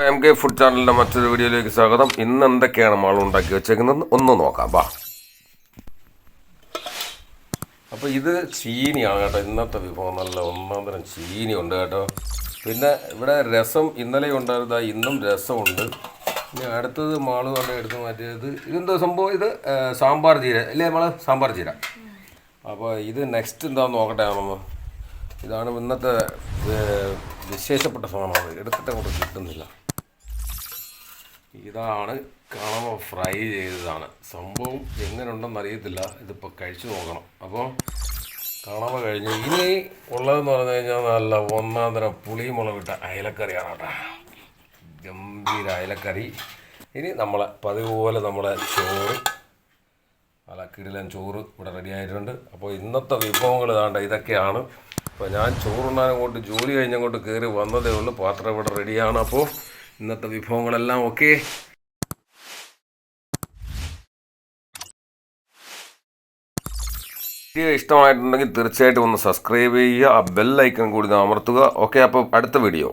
M K food ചാനലിൻ്റെ മറ്റൊരു വീഡിയോയിലേക്ക് സ്വാഗതം. ഇന്ന് എന്തൊക്കെയാണ് മാൾ ഉണ്ടാക്കി വെച്ചേക്കുന്നത് ഒന്ന് നോക്കാം. വാ. അപ്പോൾ ഇത് ചീനിയാണ് കേട്ടോ. ഇന്നത്തെ വിഭവം നല്ല ഒന്നാം തരം ചീനി ഉണ്ട് കേട്ടോ. പിന്നെ ഇവിടെ രസം ഇന്നലെ ഉണ്ടായിരുന്ന ഇന്നും രസമുണ്ട്. ഇനി അടുത്തത് മാള് കൊണ്ട് എടുത്ത് മാറ്റിയത് ഇതെന്തോ സംഭവം, ഇത് സാമ്പാർ ചീര അല്ലേ നമ്മൾ സാമ്പാർ ചീര. അപ്പോൾ ഇത് നെക്സ്റ്റ് എന്താണെന്ന് നോക്കട്ടെ. നമ്മൾ ഇതാണ് ഇന്നത്തെ വിശേഷപ്പെട്ട സാധനമാണ്. എടുത്തിട്ട് അങ്ങോട്ട് കിട്ടുന്നില്ല. ഇതാണ് കണവ ഫ്രൈ ചെയ്തതാണ്. സംഭവം എങ്ങനെ ഉണ്ടെന്ന് അറിയത്തില്ല. ഇതിപ്പോൾ കഴിച്ചു നോക്കണം. അപ്പോൾ കണവ കഴിഞ്ഞ് ഇനി ഉള്ളതെന്ന് പറഞ്ഞു കഴിഞ്ഞാൽ നല്ല ഒന്നാം തരം പുളിമുളകിട്ട അയലക്കറിയാണ് കേട്ടോ. ഗംഭീര അയലക്കറി. ഇനി നമ്മളെ പതിപോലെ നമ്മളെ ചോറ്, നല്ല കിടിലൻ ചോറ് ഇവിടെ റെഡി ആയിട്ടുണ്ട്. അപ്പോൾ ഇന്നത്തെ വിഭവങ്ങൾ ഇതാണ്ട് ഇതൊക്കെയാണ്. അപ്പോൾ ഞാൻ ചോറുണ്ണാനങ്ങോട്ട് ജോലി കഴിഞ്ഞങ്ങോട്ട് കയറി വന്നതേ ഉള്ളൂ. പാത്രം ഇവിടെ റെഡിയാണ്. അപ്പോൾ ഇന്നത്തെ വിഭവങ്ങളെല്ലാം ഓക്കെ. വീഡിയോ ഇഷ്ടമായിട്ടുണ്ടെങ്കിൽ തീർച്ചയായിട്ടും ഒന്ന് സബ്സ്ക്രൈബ് ചെയ്യുക. ആ ബെൽ ഐക്കൺ കൂടി അമർത്തുക. ഓക്കെ, അപ്പോൾ അടുത്ത വീഡിയോ.